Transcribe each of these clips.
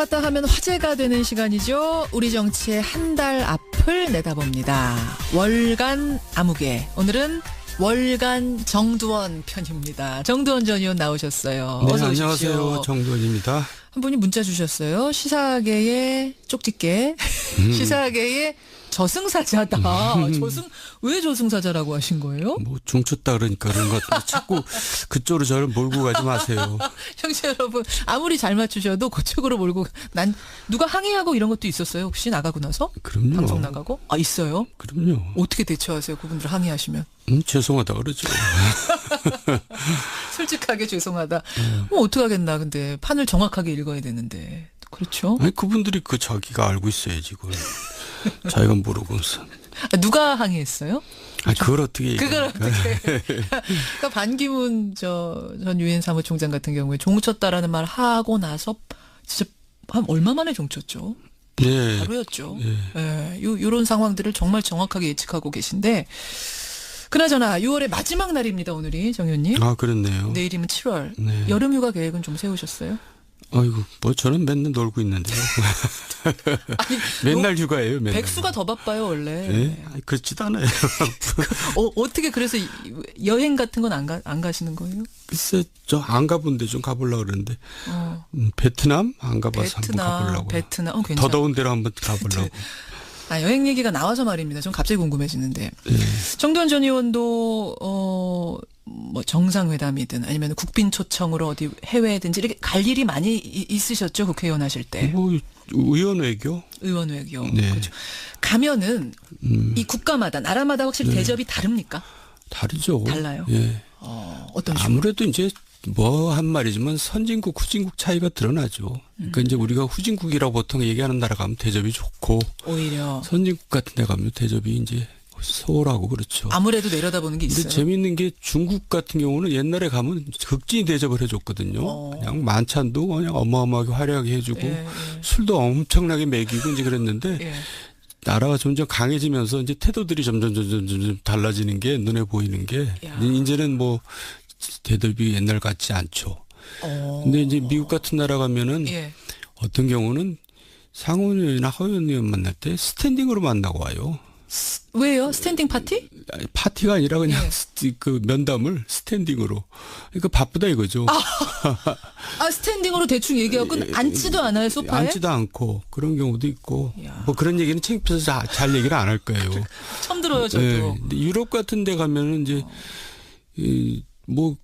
갔다 하면 화제가 되는 시간이죠. 우리 정치의 한 달 앞을 내다봅니다. 월간 아무개. 오늘은 월간 정두원 편입니다. 정두원 전 의원 나오셨어요. 네, 어서 오십시오. 안녕하세요. 정두원입니다. 한 분이 문자 주셨어요. 시사계의 쪽집게, 시사계의 저승사자다. 왜 저승사자라고 하신 거예요? 뭐 중쳤다 그러니까 그런 것 같은데 자꾸 그쪽으로 저를 몰고 가지 마세요. 형제 여러분, 아무리 잘 맞추셔도 그쪽으로 몰고 누가 항의하고 이런 것도 있었어요? 혹시 나가고 나서? 그럼요. 방송 나가고? 아, 있어요? 그럼요. 어떻게 대처하세요? 그분들 항의하시면? 죄송하다 그러죠. 솔직하게 죄송하다. 뭐 어떡하겠나. 근데 판을 정확하게 읽어야 되는데. 그렇죠? 아니 그분들이 자기가 알고 있어야지 그걸. 자기가 모르고서. 누가 항의했어요? 그걸 어떻게 그걸 어떻게. 그러니까 반기문 전 유엔 사무총장 같은 경우에 종쳤다라는 말 하고 나서 진짜 한 얼마 만에 종쳤죠? 네. 바로였죠. 요런 상황들을 정말 정확하게 예측하고 계신데 그나저나 6월의 마지막 날입니다. 오늘이 정 의원님. 아 그렇네요. 내일이면 7월. 네. 여름휴가 계획은 좀 세우셨어요? 아이고 뭐 저는 맨날 놀고 있는데요. 아니, 맨날 휴가예요. 맨날. 백수가 더 바빠요 원래. 네? 그렇지도 않아요. 어떻게 그래서 여행 같은 건 안 가시는 거예요? 글쎄 저 안 가본데 좀 가보려고 그러는데 베트남 안 가봐서 한번 가보려고. 베트남 괜찮아. 더 더운 데로 한번 가보려고. 여행 얘기가 나와서 말입니다. 좀 갑자기 궁금해지는데. 정두원 전 의원도 뭐 정상회담이든 아니면 국빈 초청으로 어디 해외든지 이렇게 갈 일이 많이 있으셨죠? 국회의원 하실 때. 뭐 의원 외교? 의원 외교. 네. 그렇죠. 가면은 이 국가마다 나라마다 확실히 대접이 다릅니까? 다르죠. 달라요. 예. 어떤 식으로? 아무래도 이제 뭐 한 말이지만 선진국 후진국 차이가 드러나죠. 그러니까 이제 우리가 후진국이라고 보통 얘기하는 나라 가면 대접이 좋고 오히려 선진국 같은 데 가면 대접이 이제 소홀하고 그렇죠. 아무래도 내려다보는 게 있어요. 근데 재미있는 게 중국 같은 경우는 옛날에 가면 극진히 대접을 해줬거든요. 그냥 만찬도 그냥 어마어마하게 화려하게 해주고 술도 엄청나게 먹이고 이제 그랬는데 나라가 점점 강해지면서 이제 태도들이 점점 달라지는 게 눈에 보이는 게 이제는 뭐 대접이 옛날 같지 않죠. 근데 이제 미국 같은 나라 가면은 어떤 경우는 상원의원이나 하원의원 만날 때 스탠딩으로 만나고 와요. 왜요? 스탠딩 파티? 파티가 아니라 그냥 그 면담을 스탠딩으로. 그러니까 바쁘다 이거죠. 스탠딩으로 대충 얘기하고 앉지도 않아요, 소파에? 앉지도 않고 그런 경우도 있고. 뭐 그런 얘기는 창피해서 잘 얘기를 안 할 거예요. 처음 들어요, 저도. 네. 근데 유럽 같은 데 가면은 이제 뭐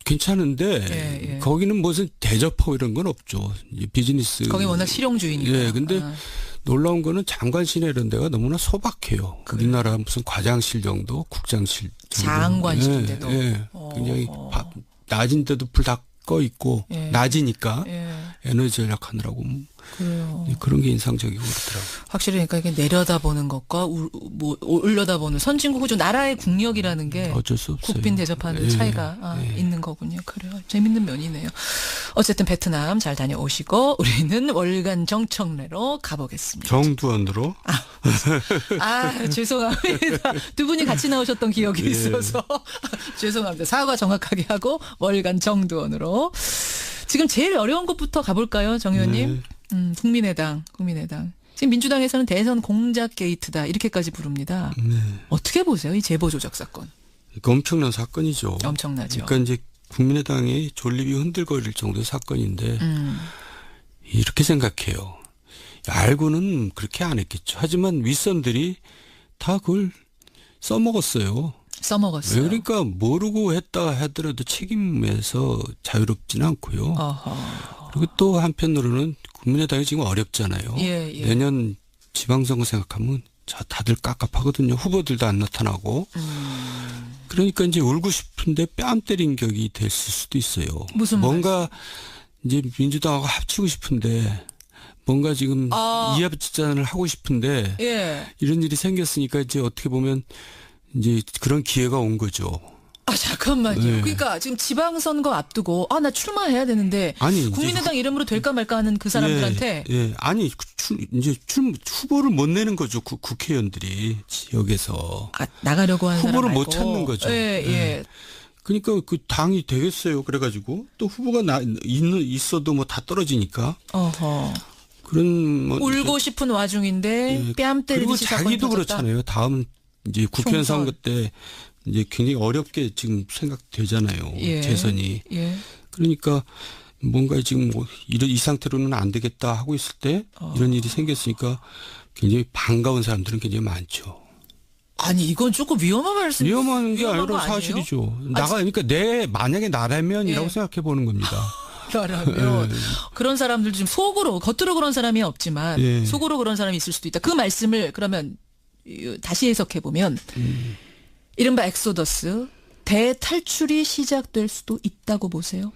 괜찮은데 거기는 무슨 대접하고 이런 건 없죠. 비즈니스. 거기 워낙 실용주의니까. 네, 근데 놀라운 거는 장관실에 이런 데가 너무나 소박해요. 우리나라 무슨 과장실 정도, 국장실 정도. 장관실인데도. 굉장히 낮인데도 불 다 꺼 있고 낮이니까 에너지 절약하느라고 그래요. 그런 게 인상적이고 그렇더라고요. 확실히 그러니까 이게 내려다보는 것과 뭐 올려다보는 선진국 좀 나라의 국력이라는 게 어쩔 수 없어요. 국빈 대접하는 차이가 있는 거군요. 그래요. 재밌는 면이네요. 어쨌든 베트남 잘 다녀오시고 우리는 월간 정청래로 가보겠습니다. 정두원으로. 죄송합니다. 두 분이 같이 나오셨던 기억이 있어서 죄송합니다. 사과 정확하게 하고 월간 정두원으로. 지금 제일 어려운 것부터 가볼까요, 정 의원님? 국민의당. 지금 민주당에서는 대선 공작 게이트다 이렇게까지 부릅니다. 어떻게 보세요, 이 제보 조작 사건? 엄청난 사건이죠. 엄청나죠. 그러니까 이제 국민의당의 존립이 흔들거릴 정도의 사건인데 이렇게 생각해요. 알고는 그렇게 안 했겠죠. 하지만 윗선들이 다 그걸 써먹었어요. 써먹었어요. 그러니까 모르고 했다 하더라도 책임에서 자유롭지는 않고요. 그리고 또 한편으로는 국민의당이 지금 어렵잖아요. 내년 지방선거 생각하면 다들 깝깝하거든요. 후보들도 안 나타나고. 그러니까 이제 울고 싶은데 뺨 때린 격이 됐을 수도 있어요. 무슨 뭔가 이제 민주당하고 합치고 싶은데 뭔가 지금 이합집산을 하고 싶은데 이런 일이 생겼으니까 이제 어떻게 보면 이제 그런 기회가 온 거죠. 잠깐만요. 그러니까 지금 지방선거 앞두고 나 출마해야 되는데 국민의당 이름으로 될까 말까 하는 그 사람들한테 아니 이제 후보를 못 내는 거죠. 국회의원들이 지역에서 나가려고 하는 후보를 사람 못 찾는 거죠. 그러니까 그 당이 되겠어요. 그래가지고 또 후보가 있어도 뭐 다 떨어지니까. 그런 뭐 울고 싶은 와중인데 예, 뺨 그리고 때리듯이 사건이 자기도 터졌다. 그렇잖아요. 다음 이제 국회의원 총선. 선거 때 이제 굉장히 어렵게 지금 생각되잖아요. 예. 재선이. 예. 그러니까 뭔가 지금 뭐 이 상태로는 안 되겠다 하고 있을 때 이런 일이 생겼으니까 굉장히 반가운 사람들은 굉장히 많죠. 아니 이건 조금 위험한 말씀. 위험한 게 위험한 거 아니라 아니에요? 사실이죠. 그러니까 만약에 나라면이라고 예. 생각해 보는 겁니다. 라면 그런 사람들 좀 속으로 겉으로 그런 사람이 없지만 예. 속으로 그런 사람이 있을 수도 있다. 그 말씀을 그러면 다시 해석해 보면 이른바 엑소더스 대탈출이 시작될 수도 있다고 보세요.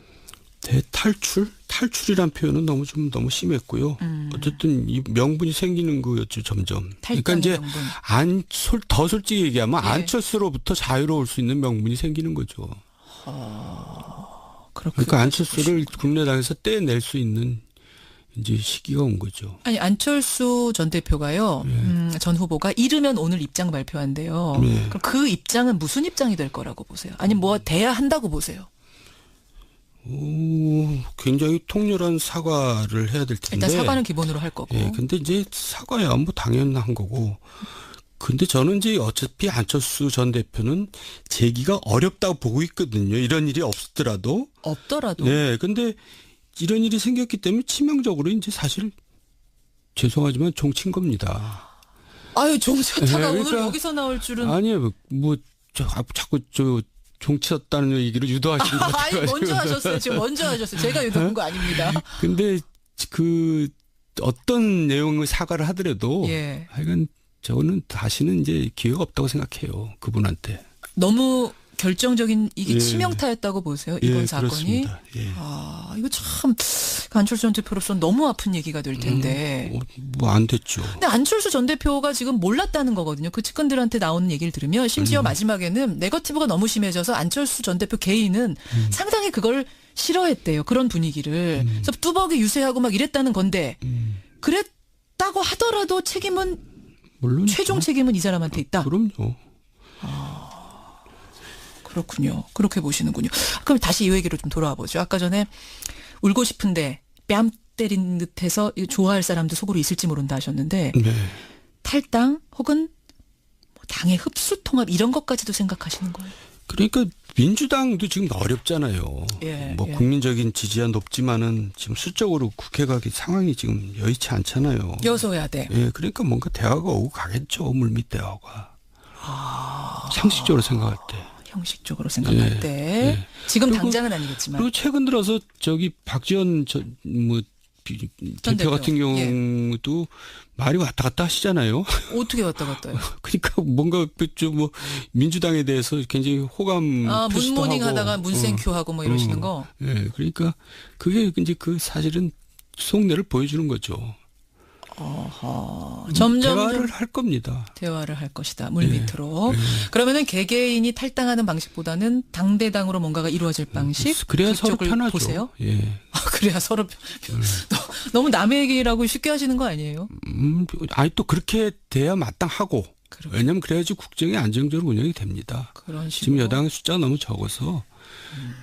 탈출이란 표현은 너무 심했고요. 어쨌든 이 명분이 생기는 거였죠, 점점. 그러니까 이제 명분. 더 솔직히 얘기하면 예. 안철수로부터 자유로울 수 있는 명분이 생기는 거죠. 그러니까 안철수를 국민의당에서 떼낼 수 있는 이제 시기가 온 거죠. 아니 안철수 전 대표가요. 전 후보가 이르면 오늘 입장 발표한대요. 네. 그럼 그 입장은 무슨 입장이 될 거라고 보세요? 아니 뭐 돼야 한다고 보세요? 굉장히 통렬한 사과를 해야 될 텐데. 일단 사과는 기본으로 할 거고. 예, 근데 이제 사과야 뭐 당연한 거고. 근데 저는 이제 어차피 안철수 전 대표는 재기가 어렵다고 보고 있거든요. 이런 일이 없더라도. 없더라도. 네, 근데 이런 일이 생겼기 때문에 치명적으로 이제 사실 죄송하지만 종친 겁니다. 아유 종쳤다가 네, 오늘 그러니까 여기서 나올 줄은. 아니에요. 자꾸 종쳤다는 얘기를 유도하신 것 같아요. 아니 먼저 하셨어요. 지금 먼저 하셨어요. 제가 유도한 거 아닙니다. 근데 그 어떤 내용의 사과를 하더라도 예. 하여간 저는 다시는 이제 기회가 없다고 생각해요. 그분한테. 너무 결정적인 이게 예. 치명타였다고 보세요. 이번 예, 사건이. 그렇습니다. 예. 아 이거 참 안철수 전 대표로서 너무 아픈 얘기가 될 텐데. 뭐 안 됐죠. 근데 안철수 전 대표가 지금 몰랐다는 거거든요. 그 측근들한테 나오는 얘기를 들으면 심지어 마지막에는 네거티브가 너무 심해져서 안철수 전 대표 개인은 상당히 그걸 싫어했대요. 그런 분위기를. 그래서 뚜벅이 유세하고 막 이랬다는 건데 그랬다고 하더라도 책임은 물론 최종 책임은 이 사람한테 있다. 그럼요. 그렇군요. 그렇게 보시는군요. 그럼 다시 이 얘기로 좀 돌아와 보죠. 아까 전에 울고 싶은데 뺨 때린 듯해서 좋아할 사람도 속으로 있을지 모른다 하셨는데 네. 탈당 혹은 뭐 당의 흡수 통합 이런 것까지도 생각하시는 거예요? 그러니까 민주당도 지금 어렵잖아요. 예, 뭐 예. 국민적인 지지가 높지만은 지금 수적으로 국회 가기 상황이 지금 여의치 않잖아요. 여소야대. 예, 그러니까 뭔가 대화가 오고 가겠죠. 물밑 대화가. 상식적으로 생각할 때. 형식적으로 생각할 예, 때 예. 지금 그리고- 당장은 아니겠지만 그리고 최근 들어서 박지원 대표 같은 예. 경우도 말이 왔다 갔다 하시잖아요. 어떻게 왔다 갔다요? 그러니까 뭔가 좀 뭐 민주당에 대해서 굉장히 호감 표시도 문모닝 하고. 하다가 문센큐 하고 뭐 이러시는 거. 예, 그러니까 그게 이제 그 사실은 속내를 보여주는 거죠. 점점 대화를 할 겁니다. 대화를 할 것이다. 물밑으로. 그러면은 개개인이 탈당하는 방식보다는 당대당으로 뭔가가 이루어질 방식. 그래야 서로 그쪽을 편하죠. 보세요. 예. 그래야 서로 너무 남의 얘기라고 쉽게 하시는 거 아니에요? 아니 또 그렇게 돼야 마땅하고. 그럼. 왜냐하면 그래야지 국정이 안정적으로 운영이 됩니다. 그런 식으로. 지금 여당의 숫자가 너무 적어서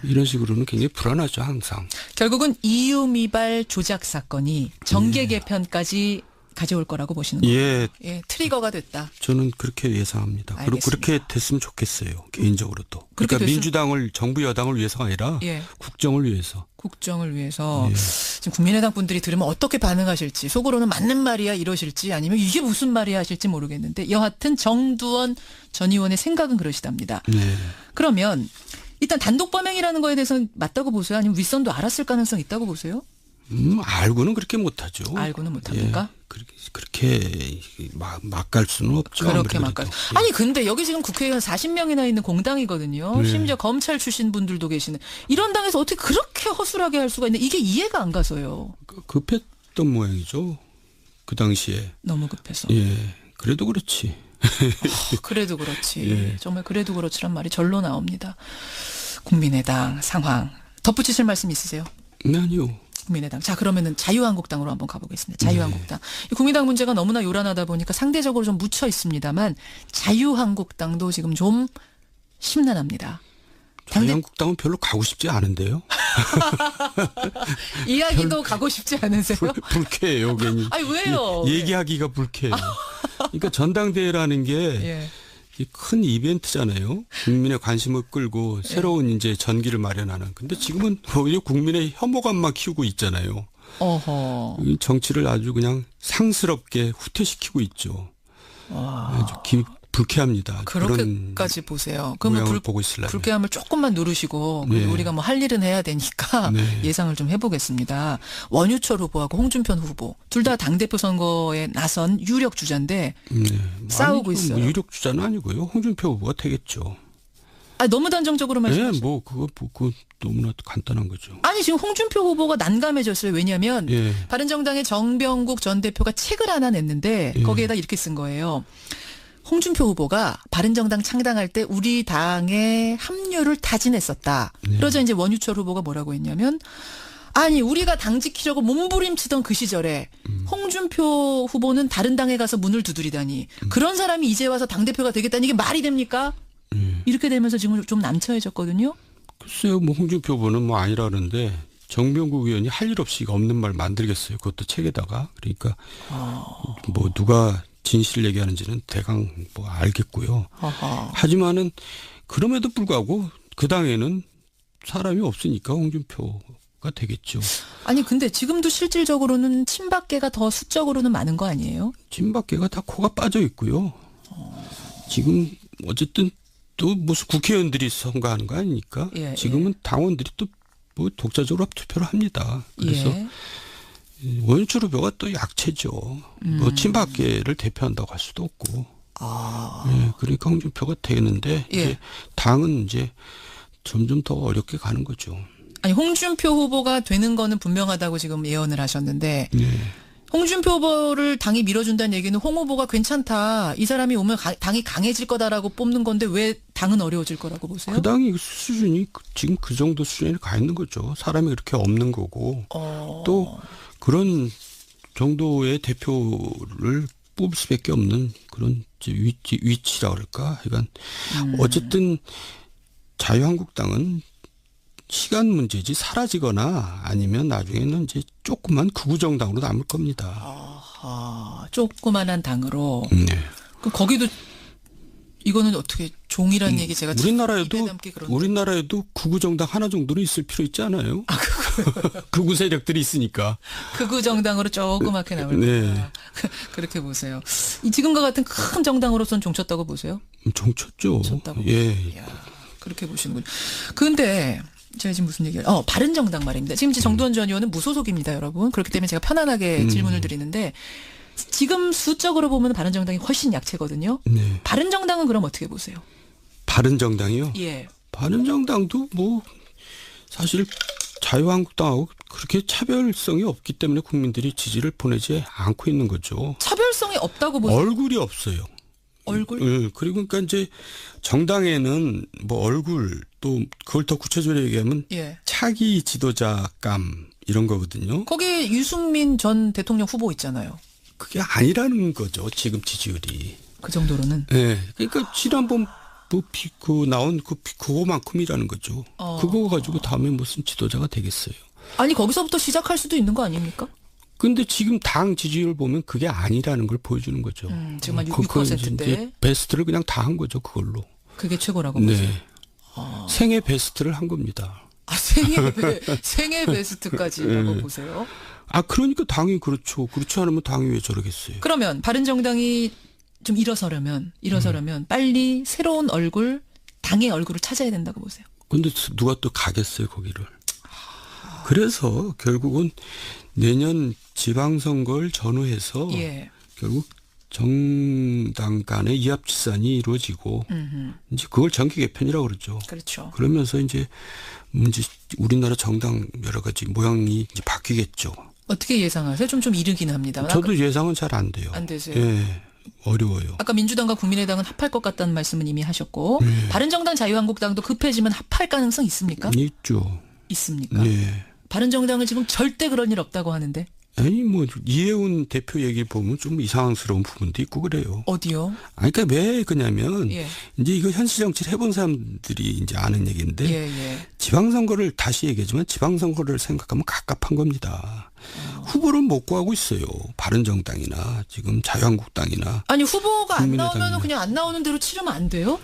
이런 식으로는 굉장히 불안하죠 항상. 결국은 이유미발 조작 사건이 정계 개편까지 가져올 거라고 보시는 거예요. 예, 예, 트리거가 됐다. 저는 그렇게 예상합니다. 그리고 알겠습니다. 그렇게 됐으면 좋겠어요. 개인적으로도. 그렇게 그러니까 됐으면- 민주당을 정부 여당을 위해서가 아니라 예. 국정을 위해서. 국정을 위해서 예. 지금 국민의당 분들이 들으면 어떻게 반응하실지 속으로는 맞는 말이야 이러실지 아니면 이게 무슨 말이야 하실지 모르겠는데 여하튼 정두원 전 의원의 생각은 그러시답니다. 네. 그러면 일단 단독 범행이라는 거에 대해서는 맞다고 보세요? 아니면 윗선도 알았을 가능성이 있다고 보세요? 알고는 그렇게 못하죠. 알고는 못합니까? 예, 그렇게 막 갈 수는 없죠. 그렇게 아무리 막 그래도. 아니 근데 여기 지금 국회의원 40명이나 있는 공당이거든요. 네. 심지어 검찰 출신 분들도 계시는 이런 당에서 어떻게 그렇게 허술하게 할 수가 있나 이게 이해가 안 가서요. 급했던 모양이죠. 그 당시에. 너무 급해서. 예. 그래도 그렇지. 그래도 그렇지. 예. 정말 그래도 그렇지란 말이 절로 나옵니다. 국민의당 상황. 덧붙이실 말씀 있으세요? 네, 아니요. 국민의당. 자, 그러면은 자유한국당으로 한번 가보겠습니다. 자유한국당. 이 국민당 문제가 너무나 요란하다 보니까 상대적으로 좀 묻혀 있습니다만 자유한국당도 지금 좀 심란합니다. 자유한국당은 별로 가고 싶지 않은데요. 이야기도 가고 싶지 않으세요? 불쾌해요, 괜히. 아니, 왜요? 얘기하기가 불쾌해요. 그러니까 전당대회라는 게 큰 이벤트잖아요. 국민의 관심을 끌고 새로운 이제 전기를 마련하는. 근데 지금은 오히려 국민의 혐오감만 키우고 있잖아요. 어허. 정치를 아주 그냥 상스럽게 후퇴시키고 있죠. 아주 불쾌합니다. 그렇게까지 보세요. 그러면 보고 있으려면. 불쾌함을 조금만 누르시고 우리가 뭐 할 일은 해야 되니까 예상을 좀 해보겠습니다. 원유철 후보하고 홍준표 후보 둘 다 당대표 선거에 나선 유력 주자인데 싸우고 아니죠. 있어요. 뭐 유력 주자는 아니고요. 홍준표 후보가 되겠죠. 너무 단정적으로 말씀하시죠. 네, 뭐 그거 너무나 간단한 거죠. 아니 지금 홍준표 후보가 난감해졌어요. 왜냐하면 바른정당의 정병국 전 대표가 책을 하나 냈는데 거기에다 이렇게 쓴 거예요. 홍준표 후보가 바른정당 창당할 때 우리 당의 합류를 타진했었다. 그러자 이제 원유철 후보가 뭐라고 했냐면 아니 우리가 당지키려고 몸부림치던 그 시절에 홍준표 후보는 다른 당에 가서 문을 두드리다니 그런 사람이 이제 와서 당대표가 되겠다니 이게 말이 됩니까? 이렇게 되면서 지금 좀 남처해졌거든요. 글쎄요. 뭐 홍준표 후보는 뭐 아니라 그러는데 정병국 의원이 할 일 없이 없는 말 만들겠어요. 그것도 책에다가. 그러니까 뭐 누가 진실을 얘기하는지는 대강 뭐 알겠고요. 하지만은 그럼에도 불구하고 그 당에는 사람이 없으니까 홍준표가 되겠죠. 아니 근데 지금도 실질적으로는 친박계가 더 수적으로는 많은 거 아니에요? 친박계가 다 코가 빠져 있고요. 지금 어쨌든 또 무슨 국회의원들이 선거하는 거 아닙니까? 지금은 당원들이 또 뭐 독자적으로 투표를 합니다. 그래서 원유철 후보가 또 약체죠. 뭐 친박계를 대표한다고 할 수도 없고. 그러니까 홍준표가 되는데 이제 당은 이제 점점 더 어렵게 가는 거죠. 아니 홍준표 후보가 되는 거는 분명하다고 지금 예언을 하셨는데 홍준표 후보를 당이 밀어준다는 얘기는 홍 후보가 괜찮다. 이 사람이 오면 당이 강해질 거다라고 뽑는 건데 왜 당은 어려워질 거라고 보세요? 그 당이 수준이 지금 그 정도 수준에 가 있는 거죠. 사람이 그렇게 없는 거고 또 그런 정도의 대표를 뽑을 수밖에 없는 그런 위치라 그럴까? 그러니까 어쨌든 자유한국당은 시간 문제지 사라지거나 아니면 나중에는 이제 조그만 극우정당으로 남을 겁니다. 조그만한 당으로. 그럼 거기도 이거는 어떻게 종이란 얘기 제가 우리나라에도 극우정당 하나 정도는 있을 필요 있지 않아요? 극우 세력들이 있으니까. 극우 정당으로 조그맣게 남을 거다. 그렇게 보세요. 지금과 같은 큰 정당으로서는 종쳤다고 보세요? 종쳤죠. 종쳤다고. 이야, 그렇게 보시는군요. 그런데 제가 지금 무슨 얘기를 바른정당 말입니다. 지금 정두원 전 의원은 무소속입니다, 여러분. 그렇기 때문에 제가 편안하게 질문을 드리는데 지금 수적으로 보면 바른정당이 훨씬 약체거든요. 바른정당은 그럼 어떻게 보세요? 바른정당이요? 예. 바른정당도 뭐 사실 자유한국당하고 그렇게 차별성이 없기 때문에 국민들이 지지를 보내지 않고 있는 거죠. 차별성이 없다고 보세요? 얼굴이 없어요. 얼굴? 그리고 그러니까 이제 정당에는 뭐 얼굴 또 그걸 더 구체적으로 얘기하면 차기 지도자감 이런 거거든요. 거기에 유승민 전 대통령 후보 있잖아요. 그게 아니라는 거죠. 지금 지지율이. 그 정도로는. 네. 그러니까 지난번 나온 그거만큼이라는 거죠. 그거 가지고 다음에 무슨 지도자가 되겠어요. 아니 거기서부터 시작할 수도 있는 거 아닙니까? 근데 지금 당 지지율 보면 그게 아니라는 걸 보여주는 거죠. 지금 한 6%대. 베스트를 그냥 다 한 거죠. 그걸로. 그게 최고라고 보세요. 생애 베스트를 한 겁니다. 생애 베스트까지라고 보세요? 그러니까 당이 그렇죠. 그렇지 않으면 당이 왜 저러겠어요. 그러면 바른정당이 좀 일어서려면 빨리 새로운 얼굴, 당의 얼굴을 찾아야 된다고 보세요. 근데 누가 또 가겠어요, 거기를. 그래서 결국은 내년 지방선거를 전후해서 결국 정당 간의 이합집산이 이루어지고 이제 그걸 정기 개편이라고 그러죠. 그렇죠. 그러면서 이제 우리나라 정당 여러 가지 모양이 이제 바뀌겠죠. 어떻게 예상하세요? 좀 이르긴 합니다. 저도 예상은 잘 안 돼요. 안 되세요? 예. 어려워요. 아까 민주당과 국민의당은 합할 것 같다는 말씀은 이미 하셨고 바른정당 자유한국당도 급해지면 합할 가능성 있습니까? 있죠. 있습니까? 바른정당은 지금 절대 그런 일 없다고 하는데. 아니 뭐 이해운 대표 얘기 보면 좀 이상스러운 부분도 있고 그래요. 어디요? 아니 그러니까 왜 그러냐면 이제 이거 현실 정치를 해본 사람들이 이제 아는 얘기인데 지방선거를 다시 얘기하지만 지방선거를 생각하면 갑갑한 겁니다. 후보를 못 구하고 있어요. 바른정당이나 지금 자유한국당이나. 아니 후보가 안 나오면 그냥 안 나오는 대로 치르면 안 돼요?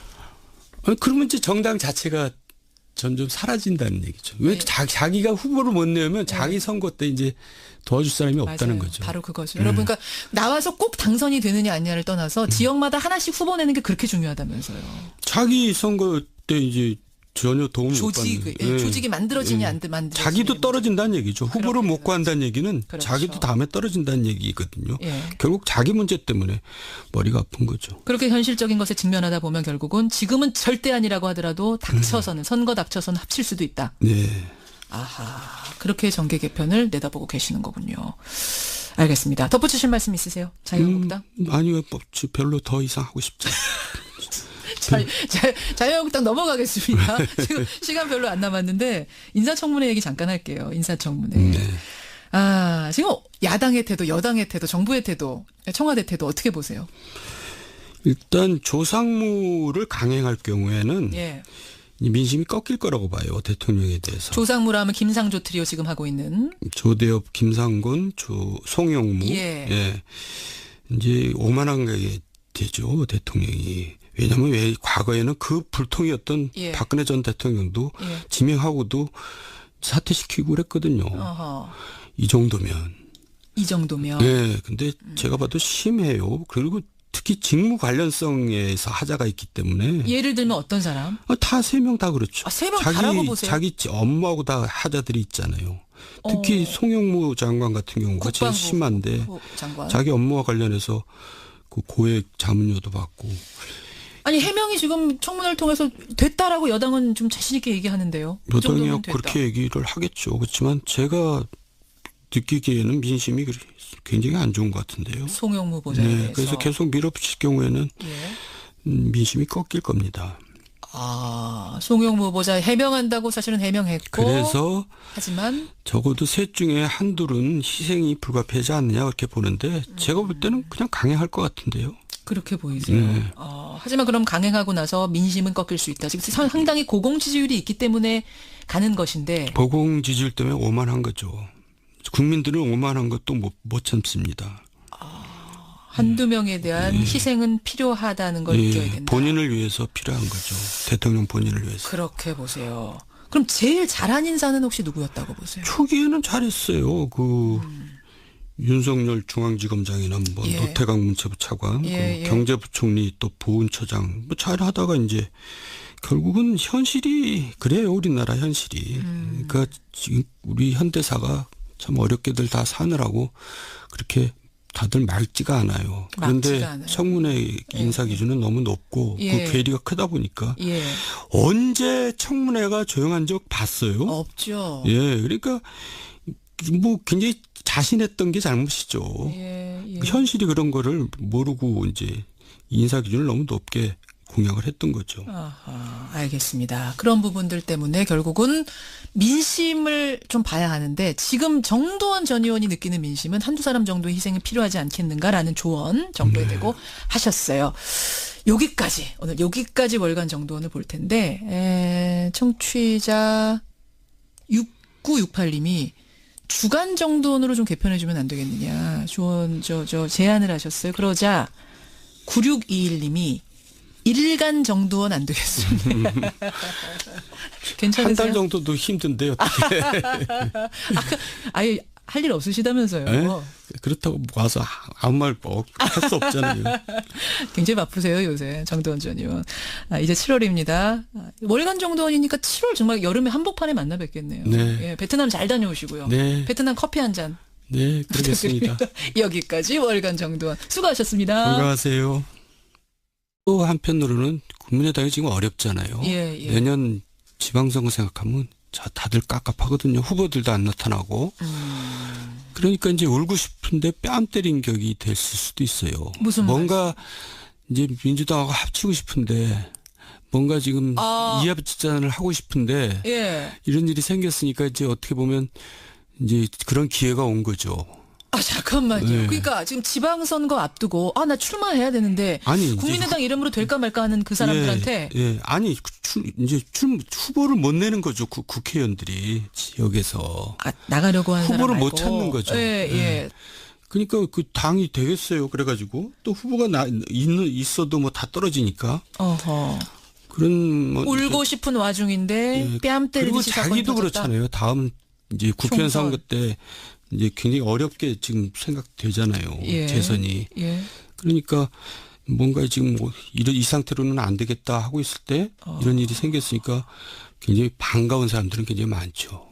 아니, 그러면 이제 정당 자체가 점점 사라진다는 얘기죠. 왜 자기가 후보를 못 내면 자기 선거 때 이제 도와줄 사람이 없다는 거죠. 바로 그거죠. 여러분, 그러니까 나와서 꼭 당선이 되느냐 아니냐를 떠나서 지역마다 하나씩 후보 내는 게 그렇게 중요하다면서요. 자기 선거 때 이제 전혀 도움이 못 받는. 조직이 만들어지냐 안 만들어지냐. 자기도 떨어진다는 얘기죠. 후보를 못 구한다는 얘기는 그렇죠. 자기도 다음에 떨어진다는 얘기거든요. 결국 자기 문제 때문에 머리가 아픈 거죠. 그렇게 현실적인 것에 직면하다 보면 결국은 지금은 절대 아니라고 하더라도 닥쳐서는 선거 닥쳐서는 합칠 수도 있다. 네. 아하, 그렇게 정계 개편을 내다보고 계시는 거군요. 알겠습니다. 덧붙이실 말씀 있으세요? 자유한국당? 아니요, 별로 더 이상 하고 싶지 않아요. 자유한국당 넘어가겠습니다. 지금 시간 별로 안 남았는데 인사청문회 얘기 잠깐 할게요. 인사청문회. 네. 아, 지금 야당의 태도, 여당의 태도, 정부의 태도, 청와대 태도 어떻게 보세요? 일단 조상무를 강행할 경우에는 민심이 꺾일 거라고 봐요. 대통령에 대해서. 조상무라 하면 김상조 트리오 지금 하고 있는. 조대엽, 김상곤, 송영무. 이제 오만한 게 되죠. 대통령이. 왜냐하면 왜 과거에는 그 불통이었던 박근혜 전 대통령도 지명하고도 사퇴시키고 그랬거든요. 이 정도면. 네. 근데 제가 봐도 심해요. 그리고 특히 직무 관련성에서 하자가 있기 때문에. 예를 들면 어떤 사람? 다 3명 다 그렇죠. 3명 다라고 보세요? 자기 업무하고 다 하자들이 있잖아요. 특히 송영무 장관 같은 경우가 제일 심한데 자기 업무와 관련해서 그 고액 자문료도 받고. 아니 해명이 지금 청문회를 통해서 됐다라고 여당은 좀 자신 있게 얘기하는데요. 여당이 그렇게 얘기를 하겠죠. 그렇지만 제가 느끼기에는 민심이 굉장히 안 좋은 것 같은데요. 송영무 보좌에 대해서. 그래서 계속 밀어붙일 경우에는 민심이 꺾일 겁니다. 아, 송영무 후보자 해명한다고 사실은 해명했고. 그래서 하지만 적어도 셋 중에 한둘은 희생이 불가피하지 않느냐 그렇게 보는데 제가 볼 때는 그냥 강행할 것 같은데요. 그렇게 보이세요. 하지만 그럼 강행하고 나서 민심은 꺾일 수 있다. 지금 상당히 고공 지지율이 있기 때문에 가는 것인데. 고공 지지율 때문에 오만한 거죠. 국민들은 오만한 것도 못 참습니다. 한두 명에 대한 희생은 필요하다는 걸 느껴야 된다. 본인을 위해서 필요한 거죠. 대통령 본인을 위해서. 그렇게 보세요. 그럼 제일 잘한 인사는 혹시 누구였다고 보세요? 초기에는 잘했어요. 윤석열 중앙지검장이나 노태강 문체부 차관, 경제부총리 또 보훈처장 잘하다가 이제 결국은 현실이 그래요. 우리나라 현실이. 그러니까 지금 우리 현대사가 참 어렵게들 다 사느라고 그렇게 다들 맑지가 않아요. 그런데 청문회 인사 기준은 너무 높고 그 괴리가 크다 보니까 언제 청문회가 조용한 적 봤어요? 없죠. 그러니까 뭐 굉장히 자신했던 게 잘못이죠. 현실이 그런 거를 모르고 이제 인사 기준을 너무 높게 공약을 했던 거죠. 아하, 알겠습니다. 그런 부분들 때문에 결국은 민심을 좀 봐야 하는데 지금 정도원 전 의원이 느끼는 민심은 한두 사람 정도의 희생이 필요하지 않겠는가라는 조언 정부에 대고 하셨어요. 오늘 여기까지 월간 정도원을 볼 텐데 청취자 6968님이 주간 정도원으로 좀 개편해주면 안 되겠느냐 조언 제안을 하셨어요. 그러자 9621님이 일간 정도는 안 되겠습니다. 괜찮으세요? 한 달 정도도 힘든데 어떻게? 아예 할 일 없으시다면서요. 네? 그렇다고 와서 아무 말 할 수 없잖아요. 굉장히 바쁘세요 요새 정도원 전 의원. 이제 7월입니다. 월간 정도원이니까 7월 정말 여름에 한복판에 만나 뵙겠네요. 베트남 잘 다녀오시고요. 베트남 커피 한 잔. 네, 그러겠습니다. 여기까지 월간 정도원 수고하셨습니다. 건강하세요. 또 한편으로는 국민의당이 지금 어렵잖아요. 내년 지방선거 생각하면 다들 깝깝하거든요. 후보들도 안 나타나고. 그러니까 이제 울고 싶은데 뺨 때린 격이 될 수도 있어요. 무슨 뭔가 이제 민주당하고 합치고 싶은데 뭔가 지금 이합집산을 하고 싶은데 이런 일이 생겼으니까 이제 어떻게 보면 이제 그런 기회가 온 거죠. 아, 잠깐만요. 네. 그러니까 지금 지방선거 앞두고 나 출마해야 되는데 아니, 국민의당 이름으로 될까 말까 하는 그 사람들한테 아니 이제 후보를 못 내는 거죠. 국회의원들이 지역에서 나가려고 하는 후보를 사람 못 말고. 찾는 거죠. 예. 그러니까 그 당이 되겠어요. 그래가지고 또 후보가 있어도 뭐 다 떨어지니까. 어허. 그런 뭐 울고 싶은 와중인데 뺨 그리고 때리듯이 사건이 자기도 터졌다. 그렇잖아요. 다음 이제 국회의원 총선. 선거 때 이제 굉장히 어렵게 지금 생각되잖아요. 예. 재선이. 예. 그러니까 뭔가 지금 뭐 이 상태로는 안 되겠다 하고 있을 때 이런 일이 생겼으니까 굉장히 반가운 사람들은 굉장히 많죠.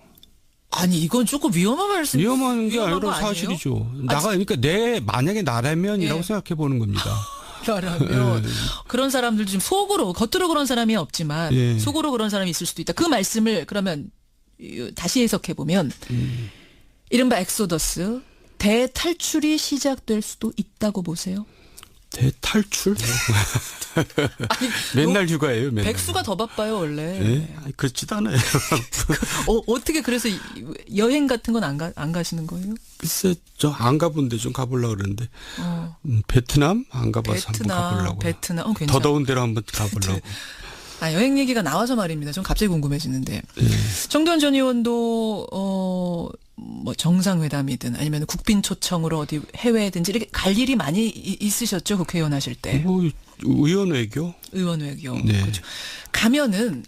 아니 이건 조금 위험한 말씀. 위험한 게 위험한 거 아니라 아니에요? 사실이죠. 그러니까 만약에 나라면이라고 예. 생각해 보는 겁니다. 라면 그런 사람들도 지금 겉으로 그런 사람이 없지만 예. 속으로 그런 사람이 있을 수도 있다. 그 말씀을 그러면 다시 해석해 보면 이른바 엑소더스 대탈출이 시작될 수도 있다고 보세요. 대탈출? 아니, 맨날 휴가예요. 맨날. 백수가 더 바빠요 원래. 네? 아니, 그렇지도 않아요. 어떻게 그래서 여행 같은 건 안 가시는 거예요? 글쎄 저 안 가본데 좀 가보려고 그러는데 베트남 안 가봐서 한번 가보려고. 베트남 괜찮아. 더 더운 데로 한번 가보려고. 여행 얘기가 나와서 말입니다. 좀 갑자기 궁금해지는데. 정두원 전 의원도 뭐 정상회담이든 아니면 국빈 초청으로 어디 해외든지 이렇게 갈 일이 많이 있으셨죠, 국회의원 하실 때. 뭐 의원 외교. 의원 외교. 네. 그렇죠. 가면은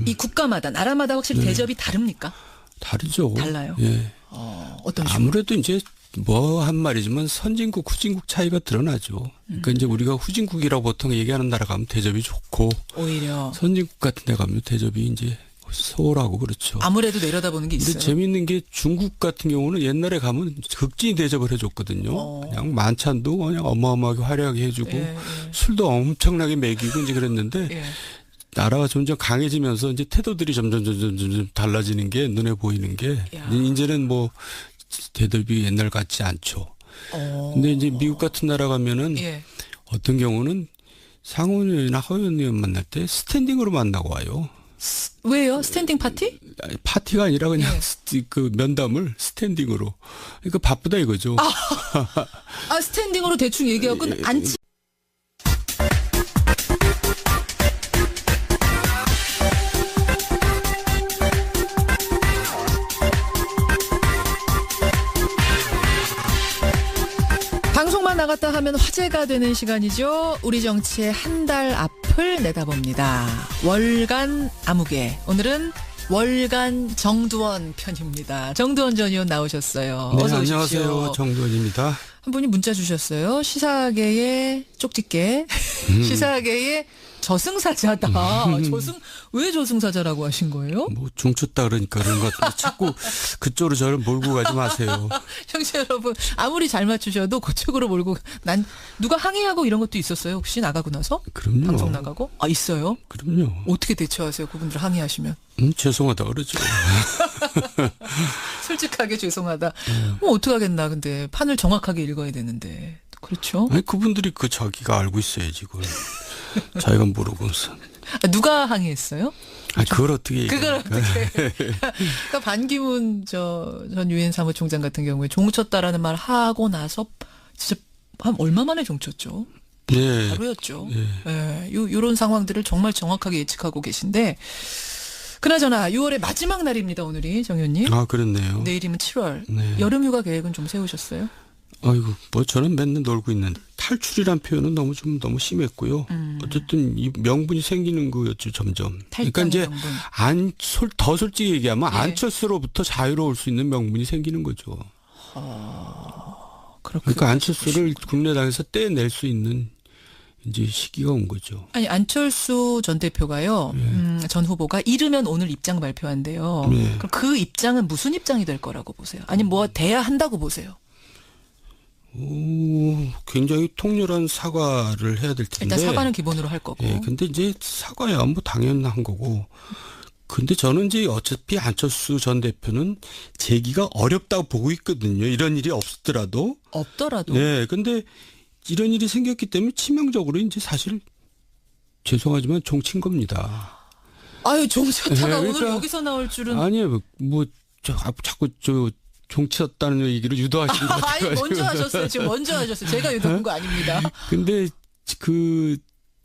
이 국가마다 나라마다 확실히 대접이 다릅니까? 다르죠. 달라요. 예. 어떤 식으로? 아무래도 이제 뭐 한 말이지만 선진국 후진국 차이가 드러나죠. 그러니까 이제 우리가 후진국이라고 보통 얘기하는 나라 가면 대접이 좋고 오히려 선진국 같은 데 가면 대접이 이제 소홀하고 그렇죠. 아무래도 내려다보는 게 있어요. 근데 재밌는 게 중국 같은 경우는 옛날에 가면 극진히 대접을 해줬거든요. 그냥 만찬도 그냥 어마어마하게 화려하게 해주고 술도 엄청나게 먹이고 이제 그랬는데 나라가 점점 강해지면서 이제 태도들이 점점 달라지는 게 눈에 보이는 게 이제는 뭐 대접이 옛날 같지 않죠. 근데 이제 미국 같은 나라 가면은 어떤 경우는 상원의원이나 하원의원 만날 때 스탠딩으로 만나고 와요. 왜요? 스탠딩 파티? 파티가 아니라 그냥 그 면담을 스탠딩으로. 그러니까 바쁘다 이거죠. 스탠딩으로 대충 얘기하고 앉지. 방송만 나갔다 하면 화제가 되는 시간이죠. 우리 정치의 한 달 앞을 내다봅니다. 월간 아무개. 오늘은 월간 정두원 편입니다. 정두원 전 의원 나오셨어요. 네, 어서 오십시오. 안녕하세요. 정두원입니다. 한 분이 문자 주셨어요. 시사계의 쪽집게. 시사계의 저승사자다. 왜 저승사자라고 하신 거예요? 뭐 중쳤다 그러니까 그런 것 같은데 자꾸 그쪽으로 저를 몰고 가지 마세요. 형제 여러분 아무리 잘 맞추셔도 그쪽으로 몰고 누가 항의하고 이런 것도 있었어요? 혹시 나가고 나서? 그럼요. 방송 나가고? 있어요? 그럼요. 어떻게 대처하세요? 그분들 항의하시면? 죄송하다 그러죠. 솔직하게 죄송하다. 어떡하겠나. 근데 판을 정확하게 읽어야 되는데. 그렇죠? 아니 그분들이 자기가 알고 있어야지 그걸. 자기가 모르고서. 누가 항의했어요? 그걸 어떻게 그걸 어떻게. 그러니까 반기문 전 유엔 사무총장 같은 경우에 종쳤다라는 말 하고 나서 진짜 한 얼마 만에 종쳤죠? 네. 바로였죠. 요런 상황들을 정말 정확하게 예측하고 계신데 그나저나 6월의 마지막 날입니다. 오늘이 정 의원님. 그렇네요. 내일이면 7월. 네. 여름휴가 계획은 좀 세우셨어요? 아이고 뭐 저는 맨날 놀고 있는데 탈출이란 표현은 너무 심했고요. 어쨌든 이 명분이 생기는 거였죠 점점. 그러니까 이제 명분. 더 솔직히 얘기하면 안철수로부터 자유로울 수 있는 명분이 생기는 거죠. 그러니까 안철수를 국민의당에서 떼낼 수 있는 이제 시기가 온 거죠. 아니 안철수 전 대표가요. 전 후보가 이르면 오늘 입장 발표한대요. 그럼 그 입장은 무슨 입장이 될 거라고 보세요? 아니 뭐 돼야 한다고 보세요? 굉장히 통렬한 사과를 해야 될 텐데. 일단 사과는 기본으로 할 거고. 근데 이제 사과야 뭐 당연한 거고. 근데 저는 이제 어차피 안철수 전 대표는 재기가 어렵다고 보고 있거든요. 이런 일이 없더라도. 없더라도. 근데 이런 일이 생겼기 때문에 치명적으로 이제 사실 죄송하지만 종친 겁니다. 종쳤다가 오늘 여기서 나올 줄은. 아니에요. 뭐 자꾸 종치었다는 얘기를 유도하신 것 같아요. 아니, 먼저 하셨어요. 지금 먼저 하셨어요. 제가 유도한 거 아닙니다. 근데 그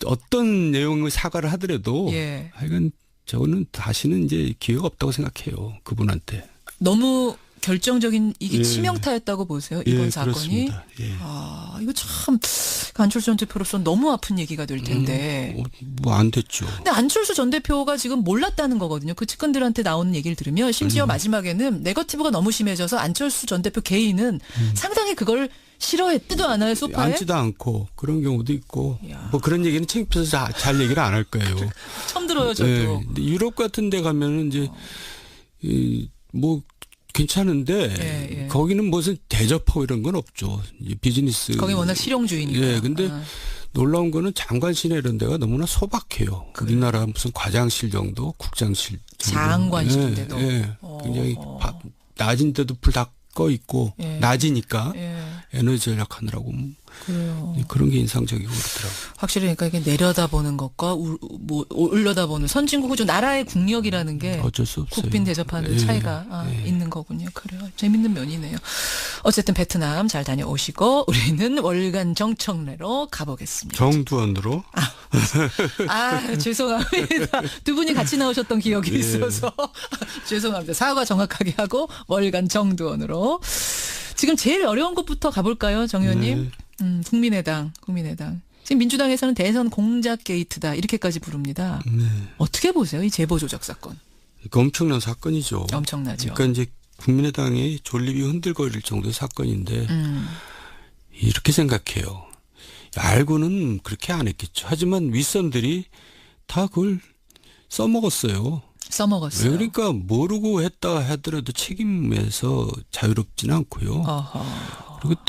어떤 내용의 사과를 하더라도 예. 하여간 저는 다시는 이제 기회가 없다고 생각해요. 그분한테. 너무 결정적인 이게 예. 치명타였다고 보세요. 이번 예, 사건이. 그렇습니다. 예. 아, 이거 참 안철수 전 대표로서 너무 아픈 얘기가 될 텐데. 뭐 안 됐죠. 근데 안철수 전 대표가 지금 몰랐다는 거거든요. 그 측근들한테 나오는 얘기를 들으면 심지어 마지막에는 네거티브가 너무 심해져서 안철수 전 대표 개인은 상당히 그걸 싫어했지도 않아요. 소파에. 앉지도 않고 그런 경우도 있고 야. 뭐 그런 얘기는 창피해서 잘 얘기를 안 할 거예요. 처음 들어요, 저도. 네. 근데 유럽 같은 데 가면은 이제 뭐 괜찮은데 예, 예. 거기는 무슨 대접하고 이런 건 없죠. 비즈니스. 거기 워낙 실용주의니까. 예, 근데 놀라운 거는 장관실에 이런 데가 너무나 소박해요. 우리나라 무슨 과장실 정도, 국장실 정도. 장관실인데도. 예, 굉장히 낮인데도 불 다 꺼 있고 예. 낮이니까 예. 에너지 절약하느라고 그래요. 그런 게 인상적이고 그렇더라고요. 확실히 그러니까 이게 내려다보는 것과 뭐 올려다보는 선진국 좀 나라의 국력이라는 게 어쩔 수 없어요. 국빈 대접하는 예. 차이가 있는 거군요. 그래요. 재밌는 면이네요. 어쨌든 베트남 잘 다녀오시고 우리는 월간 정청래로 가보겠습니다. 정두원으로. 죄송합니다. 두 분이 같이 나오셨던 기억이 예. 있어서 죄송합니다. 사과 정확하게 하고 월간 정두원으로. 지금 제일 어려운 것부터 가볼까요, 정 의원님? 국민의당. 지금 민주당에서는 대선 공작 게이트다 이렇게까지 부릅니다. 네. 어떻게 보세요, 이 제보 조작 사건? 그 엄청난 사건이죠. 엄청나죠. 그러니까 이제 국민의당의 존립이 흔들거릴 정도의 사건인데 이렇게 생각해요. 알고는 그렇게 안 했겠죠. 하지만 윗선들이 다 그걸 써먹었어요. 써먹었어요. 그러니까 모르고 했다 하더라도 책임에서 자유롭지는 않고요. 어허. 그리고 또